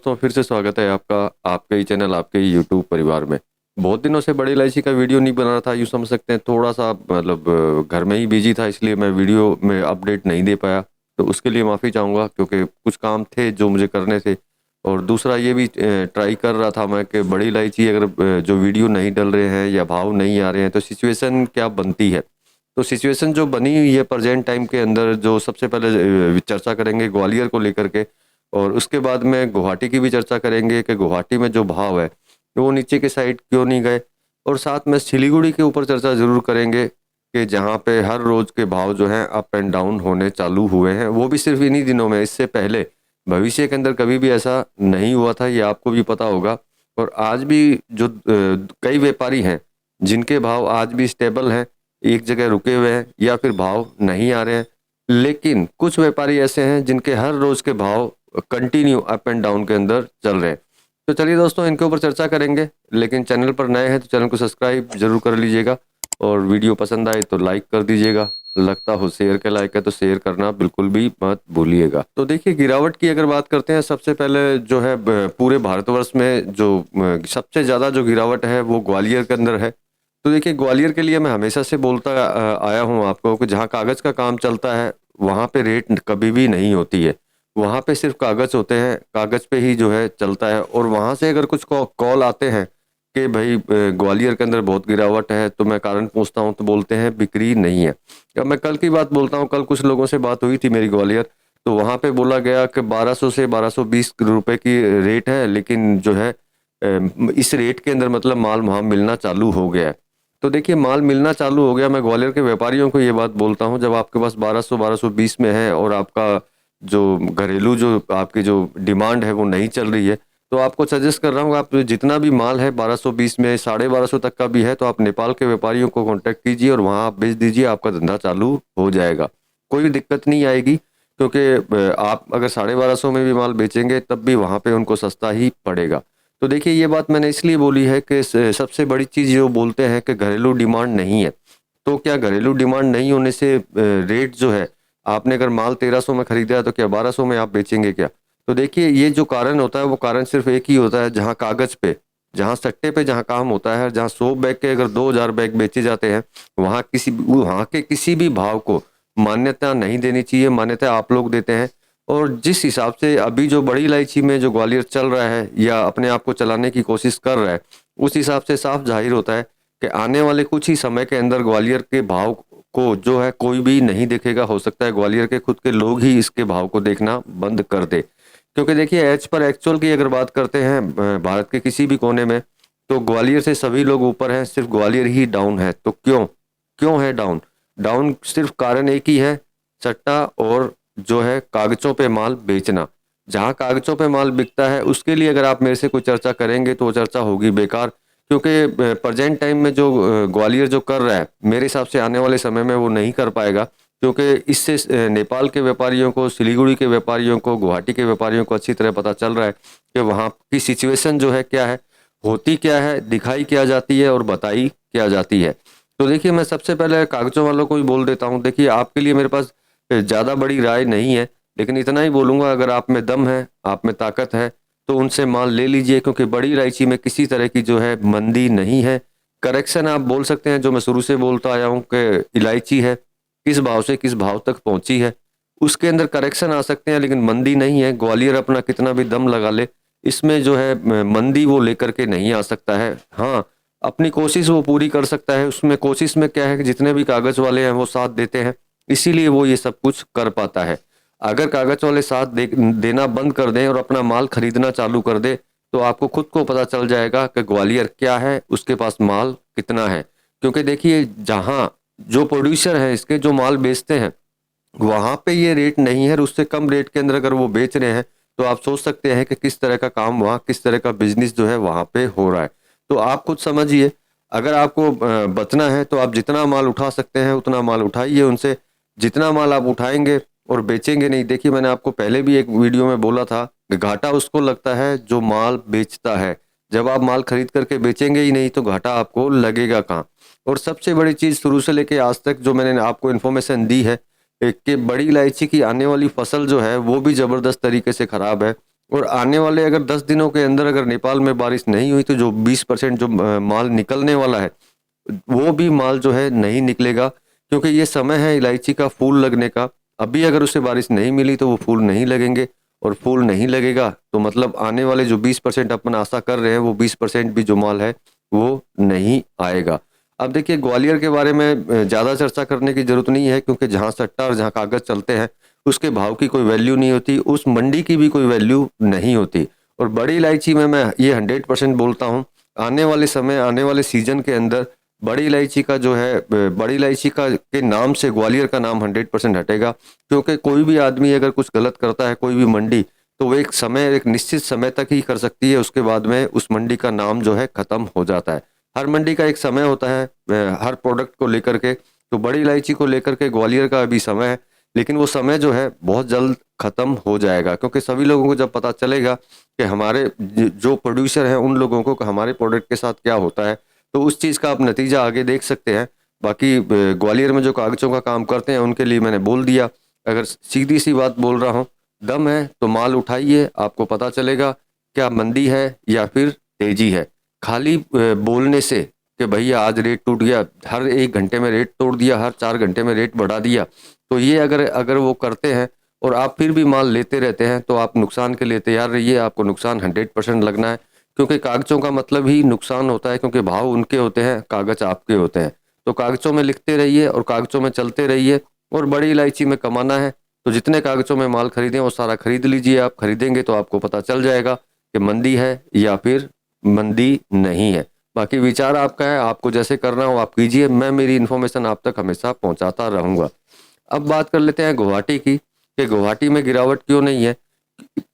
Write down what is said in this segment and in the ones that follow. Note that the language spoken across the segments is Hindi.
दोस्तों, फिर से स्वागत है आपका आपके ही चैनल आपके ही यूट्यूब परिवार में। बहुत दिनों से बड़ी इलायची का वीडियो नहीं बना था, यूँ समझ सकते हैं। थोड़ा सा मतलब घर में ही बिजी था, इसलिए मैं वीडियो में अपडेट नहीं दे पाया। तो उसके लिए माफ़ी चाहूँगा, क्योंकि कुछ काम थे जो मुझे करने थे। और दूसरा ये भी ट्राई कर रहा था मैं कि बड़ी इलायची अगर जो वीडियो नहीं डल रहे हैं या भाव नहीं आ रहे हैं तो सिचुएशन क्या बनती है। तो सिचुएशन जो बनी हुई है प्रेजेंट टाइम के अंदर, जो सबसे पहले चर्चा करेंगे ग्वालियर को लेकर के। और उसके बाद में गुवाहाटी की भी चर्चा करेंगे कि गुवाहाटी में जो भाव है वो नीचे के साइड क्यों नहीं गए। और साथ में सिलीगुड़ी के ऊपर चर्चा जरूर करेंगे कि जहाँ पे हर रोज के भाव जो हैं अप एंड डाउन होने चालू हुए हैं, वो भी सिर्फ इन्हीं दिनों में। इससे पहले भविष्य के अंदर कभी भी ऐसा नहीं हुआ था, ये आपको भी पता होगा। और आज भी जो कई व्यापारी हैं जिनके भाव आज भी स्टेबल हैं, एक जगह रुके हुए हैं या फिर भाव नहीं आ रहे हैं। लेकिन कुछ व्यापारी ऐसे हैं जिनके हर रोज के भाव कंटिन्यू अप एंड डाउन के अंदर चल रहे हैं। तो चलिए दोस्तों, इनके ऊपर चर्चा करेंगे। लेकिन चैनल पर नए हैं तो चैनल को सब्सक्राइब जरूर कर लीजिएगा, और वीडियो पसंद आए तो लाइक कर दीजिएगा। लगता हो शेयर के लायक है तो शेयर करना बिल्कुल भी मत भूलिएगा। तो देखिए, गिरावट की अगर बात करते हैं, सबसे पहले जो है पूरे भारतवर्ष में जो सबसे ज़्यादा जो गिरावट है वो ग्वालियर के अंदर है। तो देखिए, ग्वालियर के लिए मैं हमेशा से बोलता आया हूँ आपको कि जहाँ कागज़ का काम चलता है वहाँ पे रेट कभी भी नहीं होती है। वहाँ पे सिर्फ कागज़ होते हैं, कागज़ पे ही जो है चलता है। और वहाँ से अगर कुछ कॉल आते हैं कि भाई ग्वालियर के अंदर बहुत गिरावट है, तो मैं कारण पूछता हूँ तो बोलते हैं बिक्री नहीं है। अब मैं कल की बात बोलता हूँ, कल कुछ लोगों से बात हुई थी मेरी ग्वालियर। तो वहाँ पे बोला गया कि 1200 से 1220 रुपए की रेट है, लेकिन जो है इस रेट के अंदर मतलब माल वहाँ मिलना चालू हो गया है। तो देखिए, माल मिलना चालू हो गया। मैं ग्वालियर के व्यापारियों को ये बात बोलता हूँ, जब आपके पास 1200 1220 में है और आपका जो घरेलू जो आपकी जो डिमांड है वो नहीं चल रही है, तो आपको सजेस्ट कर रहा हूँ, आप जितना भी माल है 1220 में 1250 तक का भी है, तो आप नेपाल के व्यापारियों को कांटेक्ट कीजिए और वहाँ आप बेच दीजिए, आपका धंधा चालू हो जाएगा। कोई दिक्कत नहीं आएगी, क्योंकि आप अगर 1250 में भी माल बेचेंगे तब भी वहाँ पे उनको सस्ता ही पड़ेगा। तो देखिए, ये बात मैंने इसलिए बोली है कि सबसे बड़ी चीज़ जो बोलते हैं कि घरेलू डिमांड नहीं है। तो क्या घरेलू डिमांड नहीं होने से रेट जो है, आपने अगर माल 1300 में खरीदा है तो क्या 1200 में आप बेचेंगे क्या? तो देखिए, ये जो कारण होता है वो कारण सिर्फ एक ही होता है। जहाँ कागज़ पे, जहाँ सट्टे पे जहाँ काम होता है, जहाँ 100 बैग के अगर 2000 बैग बेचे जाते हैं, वहाँ के किसी भी भाव को मान्यता नहीं देनी चाहिए। मान्यता आप लोग देते हैं। और जिस हिसाब से अभी जो बड़ी इलायची में जो ग्वालियर चल रहा है या अपने आप को चलाने की कोशिश कर रहा है, उस हिसाब से साफ जाहिर होता है कि आने वाले कुछ ही समय के अंदर ग्वालियर के भाव को जो है कोई भी नहीं देखेगा। हो सकता है ग्वालियर के खुद के लोग ही इसके भाव को देखना बंद कर दे। क्योंकि देखिए, एज पर एक्चुअल की अगर बात करते हैं भारत के किसी भी कोने में, तो ग्वालियर से सभी लोग ऊपर हैं, सिर्फ ग्वालियर ही डाउन है। तो क्यों क्यों है डाउन? डाउन सिर्फ कारण एक ही है, सट्टा और जो है कागजों पे माल बेचना। जहाँ कागजों पे माल बिकता है उसके लिए अगर आप मेरे से कोई चर्चा करेंगे तो वो चर्चा होगी बेकार। क्योंकि प्रेजेंट टाइम में जो ग्वालियर जो कर रहा है, मेरे हिसाब से आने वाले समय में वो नहीं कर पाएगा। क्योंकि इससे नेपाल के व्यापारियों को, सिलीगुड़ी के व्यापारियों को, गुवाहाटी के व्यापारियों को अच्छी तरह पता चल रहा है कि वहाँ की सिचुएशन जो है क्या है, होती क्या है, दिखाई क्या जाती है और बताई क्या जाती है। तो देखिए, मैं सबसे पहले कागजों वालों को ही बोल देता हूँ। देखिए, आपके लिए मेरे पास ज़्यादा बड़ी राय नहीं है, लेकिन इतना ही बोलूँगा, अगर आप में दम है, आप में ताकत है, तो उनसे माल ले लीजिए। क्योंकि बड़ी इलायची में किसी तरह की जो है मंदी नहीं है। करेक्शन आप बोल सकते हैं, जो मैं शुरू से बोलता आया हूँ कि इलायची है किस भाव से किस भाव तक पहुंची है, उसके अंदर करेक्शन आ सकते हैं, लेकिन मंदी नहीं है। ग्वालियर अपना कितना भी दम लगा ले, इसमें जो है मंदी वो लेकर के नहीं आ सकता है। हाँ, अपनी कोशिश वो पूरी कर सकता है। उसमें कोशिश में क्या है कि जितने भी कागज वाले हैं वो साथ देते हैं, इसीलिए वो ये सब कुछ कर पाता है। अगर कागज वाले साथ देना बंद कर दें और अपना माल खरीदना चालू कर दे, तो आपको खुद को पता चल जाएगा कि ग्वालियर क्या है, उसके पास माल कितना है। क्योंकि देखिए, जहाँ जो प्रोड्यूसर है इसके जो माल बेचते हैं, वहां पे ये रेट नहीं है, और उससे कम रेट के अंदर अगर वो बेच रहे हैं, तो आप सोच सकते हैं कि किस तरह का काम वहाँ, किस तरह का बिजनेस जो है वहां पे हो रहा है। तो आप खुद समझिए, अगर आपको बचना है तो आप जितना माल उठा सकते हैं उतना माल उठाइए उनसे। जितना माल आप उठाएंगे और बेचेंगे नहीं, देखिए मैंने आपको पहले भी एक वीडियो में बोला था कि घाटा उसको लगता है जो माल बेचता है। जब आप माल खरीद करके बेचेंगे ही नहीं तो घाटा आपको लगेगा कहाँ। और सबसे बड़ी चीज़, शुरू से लेके आज तक जो मैंने आपको इन्फॉर्मेशन दी है, कि बड़ी इलायची की आने वाली फसल जो है वो भी ज़बरदस्त तरीके से ख़राब है। और आने वाले अगर 10 दिनों के अंदर अगर नेपाल में बारिश नहीं हुई तो जो 20% जो माल निकलने वाला है वो भी माल जो है नहीं निकलेगा, क्योंकि ये समय है इलायची का फूल लगने का। अभी अगर उसे बारिश नहीं मिली तो वो फूल नहीं लगेंगे, और फूल नहीं लगेगा तो मतलब आने वाले जो 20% अपन आशा कर रहे हैं वो 20% भी जो माल है वो नहीं आएगा। अब देखिए ग्वालियर के बारे में ज़्यादा चर्चा करने की जरूरत नहीं है, क्योंकि जहाँ सट्टा और जहाँ कागज चलते हैं उसके भाव की कोई वैल्यू नहीं होती, उस मंडी की भी कोई वैल्यू नहीं होती। और बड़ी इलायची में मैं ये 100% बोलता हूँ, आने वाले समय आने वाले सीजन के अंदर बड़ी इलायची का जो है बड़ी इलायची का के नाम से ग्वालियर का नाम 100% हटेगा, क्योंकि कोई भी आदमी अगर कुछ गलत करता है कोई भी मंडी, तो वो एक निश्चित समय तक ही कर सकती है, उसके बाद में उस मंडी का नाम जो है खत्म हो जाता है। हर मंडी का एक समय होता है हर प्रोडक्ट को लेकर के, तो बड़ी इलायची को लेकर के ग्वालियर का अभी समय है, लेकिन वो समय जो है बहुत जल्द खत्म हो जाएगा, क्योंकि सभी लोगों को जब पता चलेगा कि हमारे जो प्रोड्यूसर हैं उन लोगों को हमारे प्रोडक्ट के साथ क्या होता है, तो उस चीज़ का आप नतीजा आगे देख सकते हैं। बाकी ग्वालियर में जो कागजों का काम करते हैं उनके लिए मैंने बोल दिया। अगर सीधी सी बात बोल रहा हूँ, दम है तो माल उठाइए, आपको पता चलेगा क्या मंदी है या फिर तेजी है। खाली बोलने से कि भैया आज रेट टूट गया, हर 1 घंटे में रेट तोड़ दिया, हर 4 घंटे में रेट बढ़ा दिया, तो ये अगर अगर वो करते हैं और आप फिर भी माल लेते रहते हैं तो आप नुकसान के लिए तैयार रहिए, आपको नुकसान 100% लगना है, क्योंकि कागजों का मतलब ही नुकसान होता है, क्योंकि भाव उनके होते हैं, कागज आपके होते हैं। तो कागजों में लिखते रहिए और कागजों में चलते रहिए, और बड़ी इलायची में कमाना है तो जितने कागजों में माल खरीदें वो सारा खरीद लीजिए। आप खरीदेंगे तो आपको पता चल जाएगा कि मंदी है या फिर मंदी नहीं है। बाकी विचार आपका है, आपको जैसे करना हो आप कीजिए, मैं मेरी इन्फॉर्मेशन आप तक हमेशा पहुंचाता रहूंगा। अब बात कर लेते हैं गुवाहाटी की, कि गुवाहाटी में गिरावट क्यों नहीं है।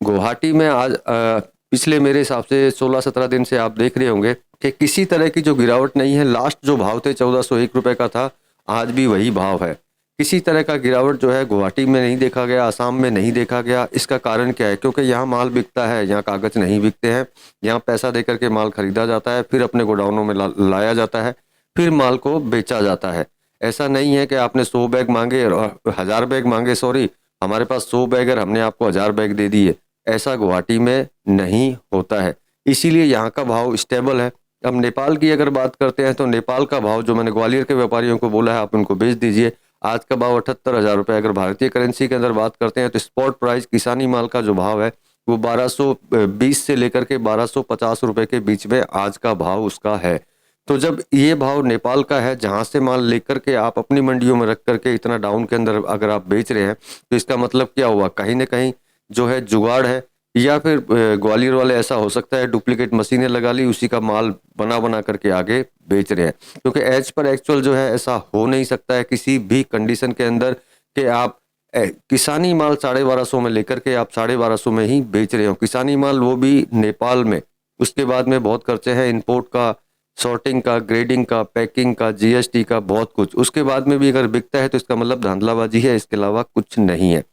गुवाहाटी में आज पिछले मेरे हिसाब से 16-17 दिन से आप देख रहे होंगे कि किसी तरह की जो गिरावट नहीं है। लास्ट जो भाव थे 1401 रुपए का था, आज भी वही भाव है। किसी तरह का गिरावट जो है गुवाहाटी में नहीं देखा गया, आसाम में नहीं देखा गया। इसका कारण क्या है? क्योंकि यहाँ माल बिकता है, यहाँ कागज नहीं बिकते हैं। यहाँ पैसा देकर के माल खरीदा जाता है, फिर अपने गोडाउनों में लाया जाता है, फिर माल को बेचा जाता है। ऐसा नहीं है कि आपने 100 बैग मांगे और 1000 बैग मांगे, सॉरी, हमारे पास 100 बैग और हमने आपको 1000 बैग दे दिए, ऐसा गुवाहाटी में नहीं होता है। इसीलिए यहाँ का भाव स्टेबल है। अब नेपाल की अगर बात करते हैं तो नेपाल का भाव जो मैंने ग्वालियर के व्यापारियों को बोला है आप उनको बेच दीजिए। आज का भाव 78,000 रुपये। अगर भारतीय करेंसी के अंदर बात करते हैं तो स्पॉट प्राइस किसानी माल का जो भाव है वो 1220 से लेकर के 1250 रुपए के बीच में आज का भाव उसका है। तो जब ये भाव नेपाल का है, जहां से माल लेकर के आप अपनी मंडियों में रख करके इतना डाउन के अंदर अगर आप बेच रहे हैं, तो इसका मतलब क्या हुआ? कहीं ना कहीं जो है जुगाड़ है, या फिर ग्वालियर वाले ऐसा हो सकता है डुप्लीकेट मशीनें लगा ली, उसी का माल बना बना करके आगे बेच रहे हैं। क्योंकि एज पर एक्चुअल जो है ऐसा हो नहीं सकता है किसी भी कंडीशन के अंदर कि आप किसानी माल 1250 में लेकर के आप 1250 में ही बेच रहे हो। किसानी माल वो भी नेपाल में। उसके बाद में बहुत खर्चे हैं इंपोर्ट का, सॉर्टिंग का, ग्रेडिंग का, पैकिंग का, जीएसटी का, बहुत कुछ। उसके बाद में भी अगर बिकता है तो इसका मतलब धांधलाबाजी है, इसके अलावा कुछ नहीं है।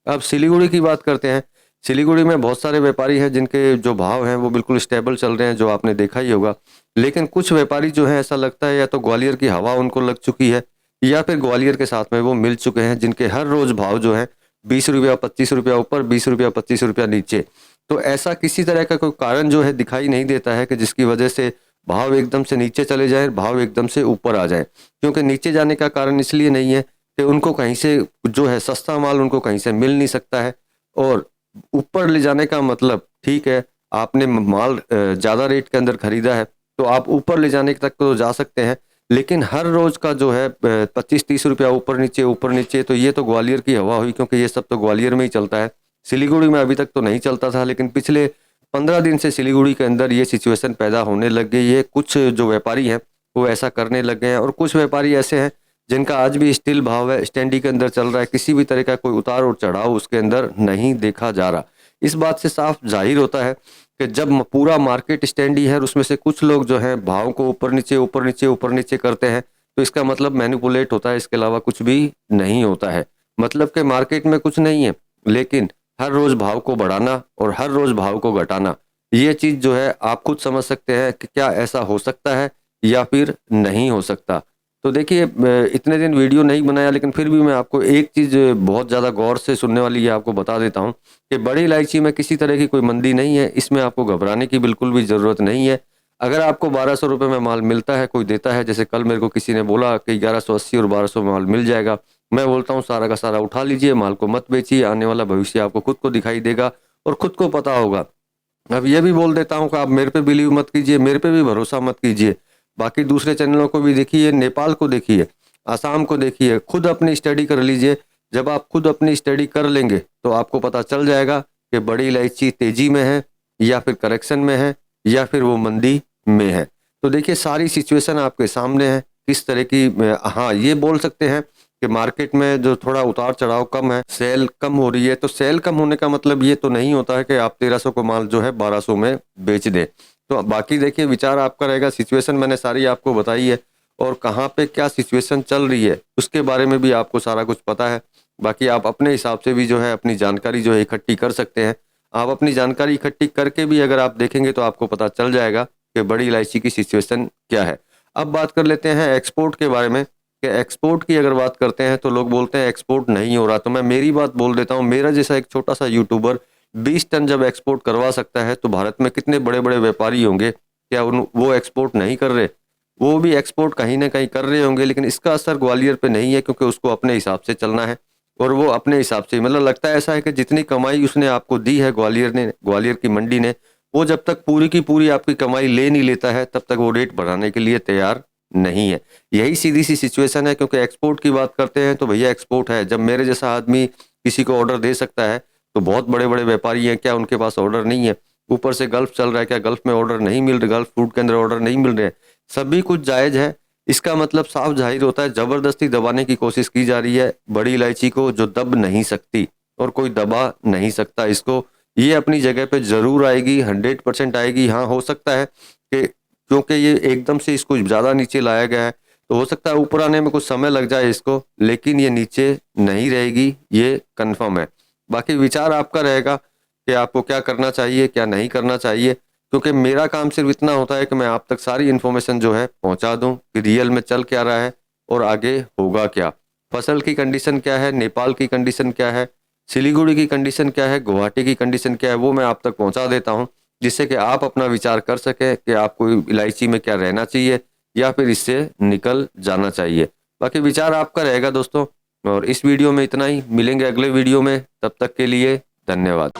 अब सिलीगुड़ी की बात करते हैं। सिलीगुड़ी में बहुत सारे व्यापारी हैं जिनके जो भाव हैं वो बिल्कुल स्टेबल चल रहे हैं, जो आपने देखा ही होगा। लेकिन कुछ व्यापारी जो हैं ऐसा लगता है या तो ग्वालियर की हवा उनको लग चुकी है, या फिर ग्वालियर के साथ में वो मिल चुके हैं, जिनके हर रोज भाव जो है 20 रुपया 25 रुपया ऊपर, 20 रुपया 25 रुपया नीचे। तो ऐसा किसी तरह का कोई कारण जो है दिखाई नहीं देता है कि जिसकी वजह से भाव एकदम से नीचे चले जाए, भाव एकदम से ऊपर आ जाए। क्योंकि नीचे जाने का कारण इसलिए नहीं है कि उनको कहीं से जो है सस्ता माल उनको कहीं से मिल नहीं सकता है, और ऊपर ले जाने का मतलब, ठीक है आपने माल ज़्यादा रेट के अंदर खरीदा है तो आप ऊपर ले जाने तक तो जा सकते हैं, लेकिन हर रोज का जो है 25-30 रुपया ऊपर नीचे, तो ये तो ग्वालियर की हवा हुई, क्योंकि ये सब तो ग्वालियर में ही चलता है। सिलीगुड़ी में अभी तक तो नहीं चलता था, लेकिन पिछले 15 दिन से सिलीगुड़ी के अंदर ये सिचुएशन पैदा होने लग गई है। कुछ जो व्यापारी हैं वो ऐसा करने लग गए हैं, और कुछ व्यापारी ऐसे हैं जिनका आज भी स्टिल भाव है, स्टैंडी के अंदर चल रहा है, किसी भी तरह का कोई उतार और चढ़ाव उसके अंदर नहीं देखा जा रहा। इस बात से साफ जाहिर होता है कि जब पूरा मार्केट स्टैंडी है और उसमें से कुछ लोग जो हैं भाव को ऊपर नीचे करते हैं, तो इसका मतलब मैनिपुलेट होता है, इसके अलावा कुछ भी नहीं होता है। मतलब कि मार्केट में कुछ नहीं है, लेकिन हर रोज भाव को बढ़ाना और हर रोज भाव को घटाना, ये चीज जो है आप खुद समझ सकते हैं कि क्या ऐसा हो सकता है या फिर नहीं हो सकता। तो देखिए इतने दिन वीडियो नहीं बनाया, लेकिन फिर भी मैं आपको एक चीज़ बहुत ज़्यादा गौर से सुनने वाली है आपको बता देता हूँ कि बड़ी इलायची में किसी तरह की कोई मंदी नहीं है। इसमें आपको घबराने की बिल्कुल भी ज़रूरत नहीं है। अगर आपको 1200 रुपये में माल मिलता है, कोई देता है, जैसे कल मेरे को किसी ने बोला कि 1180 और 1200 में माल मिल जाएगा, मैं बोलता हूँ सारा का सारा उठा लीजिए, माल को मत बेचिए। आने वाला भविष्य आपको खुद को दिखाई देगा और खुद को पता होगा। अब ये भी बोल देता हूँ कि आप मेरे पे बिलीव मत कीजिए, मेरे पे भी भरोसा मत कीजिए। बाकी दूसरे चैनलों को भी देखिए, नेपाल को देखिए, आसाम को देखिए, खुद अपनी स्टडी कर लीजिए। जब आप खुद अपनी स्टडी कर लेंगे तो आपको पता चल जाएगा कि बड़ी इलायची तेजी में है या फिर करेक्शन में है या फिर वो मंदी में है। तो देखिए सारी सिचुएशन आपके सामने है किस तरह की। हाँ, ये बोल सकते हैं कि मार्केट में जो थोड़ा उतार चढ़ाव कम है, सेल कम हो रही है, तो सेल कम होने का मतलब ये तो नहीं होता है कि आप 1300 को माल जो है 1200 में बेच दें। तो बाकी देखिए विचार आपका रहेगा। सिचुएशन मैंने सारी आपको बताई है और कहाँ पे क्या सिचुएशन चल रही है उसके बारे में भी आपको सारा कुछ पता है। बाकी आप अपने हिसाब से भी जो है अपनी जानकारी जो है इकट्ठी कर सकते हैं। आप अपनी जानकारी इकट्ठी करके भी अगर आप देखेंगे तो आपको पता चल जाएगा कि बड़ी इलायची की सिचुएशन क्या है। अब बात कर लेते हैं एक्सपोर्ट के बारे में कि एक्सपोर्ट की अगर बात करते हैं तो लोग बोलते हैं एक्सपोर्ट नहीं हो रहा। तो मैं मेरी बात बोल देता हूँ, मेरा जैसा एक छोटा सा यूट्यूबर 20 टन जब एक्सपोर्ट करवा सकता है तो भारत में कितने बड़े बड़े व्यापारी होंगे, क्या वो एक्सपोर्ट नहीं कर रहे? वो भी एक्सपोर्ट कहीं ना कहीं कर रहे होंगे, लेकिन इसका असर ग्वालियर पे नहीं है क्योंकि उसको अपने हिसाब से चलना है और वो अपने हिसाब से, मतलब लगता है ऐसा है कि जितनी कमाई उसने आपको दी है ग्वालियर की मंडी ने, वो जब तक पूरी की पूरी आपकी कमाई ले नहीं लेता है तब तक वो रेट बढ़ाने के लिए तैयार नहीं है। यही सीधी सी सिचुएशन है। क्योंकि एक्सपोर्ट की बात करते हैं तो भैया एक्सपोर्ट है। जब मेरे जैसा आदमी किसी को ऑर्डर दे सकता है तो बहुत बड़े बड़े व्यापारी हैं, क्या उनके पास ऑर्डर नहीं है? ऊपर से गल्फ चल रहा है, क्या गल्फ में ऑर्डर नहीं मिल रहे? गल्फ फूड के अंदर ऑर्डर नहीं मिल रहे हैं? सभी कुछ जायज है। इसका मतलब साफ जाहिर होता है जबरदस्ती दबाने की कोशिश की जा रही है बड़ी इलायची को, जो दब नहीं सकती और कोई दबा नहीं सकता इसको। ये अपनी जगह पे जरूर आएगी, 100% आएगी। हाँ, हो सकता है कि क्योंकि ये एकदम से इसको ज़्यादा नीचे लाया गया है तो हो सकता है ऊपर आने में कुछ समय लग जाए इसको, लेकिन ये नीचे नहीं रहेगी, ये कंफर्म है। बाकी विचार आपका रहेगा कि आपको क्या करना चाहिए क्या नहीं करना चाहिए, क्योंकि मेरा काम सिर्फ इतना होता है कि मैं आप तक सारी इन्फॉर्मेशन जो है पहुंचा दूं कि रियल में चल क्या रहा है और आगे होगा क्या। फसल की कंडीशन क्या है, नेपाल की कंडीशन क्या है, सिलीगुड़ी की कंडीशन क्या है, गुवाहाटी की कंडीशन क्या है, वो मैं आप तक पहुंचा देता हूं, जिससे कि आप अपना विचार कर सकें कि आपको इलायची में क्या रहना चाहिए या फिर इससे निकल जाना चाहिए। बाकी विचार आपका रहेगा दोस्तों। और इस वीडियो में इतना ही, मिलेंगे अगले वीडियो में, तब तक के लिए धन्यवाद।